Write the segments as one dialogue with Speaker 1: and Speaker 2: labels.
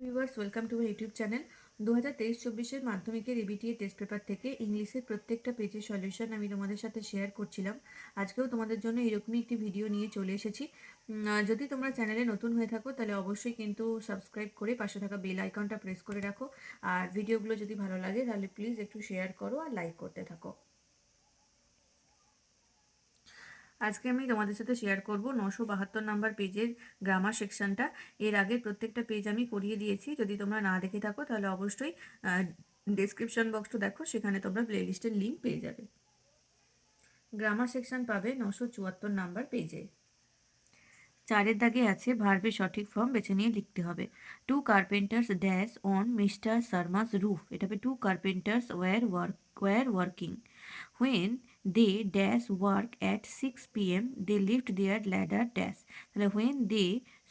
Speaker 1: Viewers, welcome to my YouTube channel. 2023-24 মাধ্যমিকের ABTA test paper থেকে ইংলিশের প্রত্যেকটা পেজের সলিউশন আমি তোমাদের সাথে শেয়ার করছিলাম। আজকেও তোমাদের জন্য এরকমই একটি ভিডিও নিয়ে চলে এসেছি। যদি তোমরা চ্যানেলে নতুন হয়ে থাকো তাহলে অবশ্যই কিন্তু সাবস্ক্রাইব করে পাশে থাকা বেল আইকনটা প্রেস করে রাখো। আর ভিডিওগুলো যদি ভালো লাগে তাহলে প্লিজ একটু শেয়ার করো আর লাইক করতে থাকো। আজকে আমি তোমাদের সাথে শেয়ার করব 972 নাম্বার পেজের গ্রামার সেকশনটা। এর আগে প্রত্যেকটা পেজ আমি করিয়ে দিয়েছি, যদি তোমরা না দেখে থাকো তাহলে অবশ্যই ডেসক্রিপশন বক্সটা দেখো, সেখানে তোমরা প্লেলিস্টের লিঙ্ক পেয়ে যাবে। গ্রামার সেকশন পাবে 974 নাম্বার পেজে। 4-এর দাগে আছে ভার্বের সঠিক ফর্ম বেছে নিয়ে লিখতে হবে। Two carpenters dash on mister Sharma's roof, এটা হবে two carpenters were working when they dash work at 6 PM they lift their ladder dash. তাহলে when they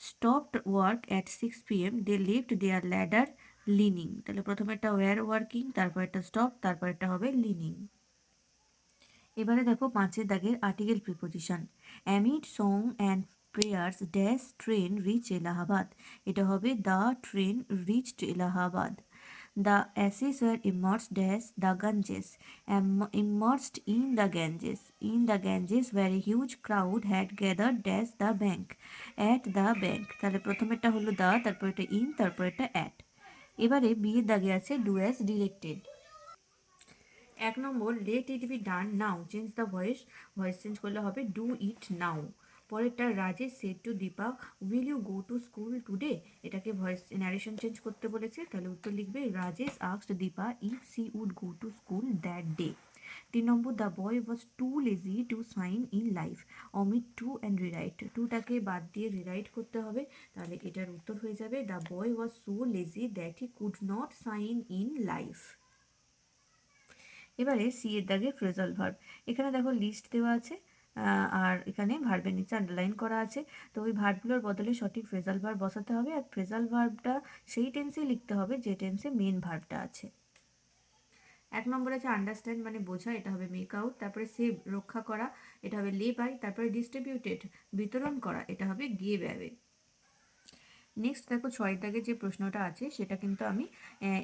Speaker 1: stopped work at 6 PM they lift their ladder leaning. তাহলে প্রথমে একটা war working, তারপর একটা stop, তারপর একটা হবে লিনিং। এবারে দেখো 5-এর দাগের article preposition. Amid song and prayers dash train reach Allahabad, এটা হবে the train reached Allahabad. The asses were immersed dash the Ganges, immersed in the Ganges. In the Ganges where a huge crowd had gathered dash the bank, at the bank. তাহলে প্রথমেরটা হলো the, তারপর এটা in, তারপর এটা at। এবারে বিয়ের দাগে আছে do as directed। 1 নম্বর let it be done now, change the voice change করলে হবে ডু ইট নাও। পরেরটা Rajesh said to Deepa will you go to school today, এটাকে ভয়েস ন্যারেশন চেঞ্জ করতে বলেছে, তাহলে উত্তর লিখবে Rajesh asked Deepa if she would go to school that day. 3 নম্বর the boy was too lazy to sign in life, omit too and rewrite, টুটাকে বাদ দিয়ে রিরাইট করতে হবে, তাহলে এটার উত্তর হয়ে যাবে the boy was so lazy that he could not shine in life. এবারে সি এর দাগে ফ্রেজাল ভার্ব। এখানে দেখো লিস্ট দেওয়া আছে, আর এখানে ভার্বের নিচে আন্ডারলাইন করা আছে। তো ওই ভার্বগুলোর বদলে সঠিক ফ্রেজাল ভার্ব বসাতে হবে, আর ফ্রেজাল ভার্বটা সেই টেন্সেই লিখতে হবে যে টেন্সে মেন ভার্বটা আছে। 1 নম্বর আছে আন্ডারস্ট্যান্ড মানে বোঝা, এটা হবে মেক আউট। তারপরে সেভ রক্ষা করা, এটা হবে লে বাই। তারপরে ডিস্ট্রিবিউটেড বিতরণ করা, এটা হবে গিভ অ্যাওয়ে। নেক্সট দেখো 6 দাগে যে প্রশ্নটা আছে সেটা কিন্তু আমি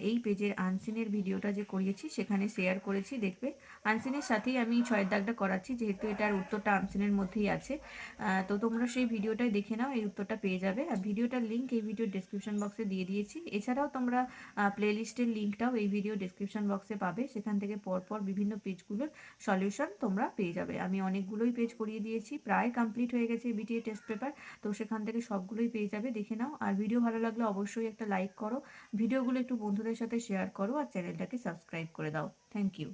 Speaker 1: এই পেজের আনসিনের ভিডিওটা যে করিয়েছি সেখানে শেয়ার করেছি, দেখবে। আনসিনের সাথেই আমি 6 দাগটা করাচ্ছি, যেহেতু এটার উত্তরটা আনসিনের মধ্যেই আছে। তো তোমরা সেই ভিডিওটাই দেখে নাও, এই উত্তরটা পেয়ে যাবে। আর ভিডিওটার লিঙ্ক এই ভিডিওর ডেসক্রিপশন বক্সে দিয়ে দিয়েছি। এছাড়াও তোমরা প্লেলিস্টের লিঙ্কটাও এই ভিডিও ডেসক্রিপশন বক্সে পাবে, সেখান থেকে পরপর বিভিন্ন পেজগুলোর সলিউশন তোমরা পেয়ে যাবে। আমি অনেকগুলোই পেজ করিয়ে দিয়েছি, প্রায় কমপ্লিট হয়ে গেছে বিটিএ টেস্ট পেপার, তো সেখান থেকে সবগুলোই পেয়ে যাবে, দেখে নাও। আর ভিডিও ভালো লাগলে অবশ্যই একটা লাইক করো, ভিডিওগুলো একটু বন্ধুদের সাথে শেয়ার করো, আর চ্যানেলটাকে সাবস্ক্রাইব করে দাও। Thank you.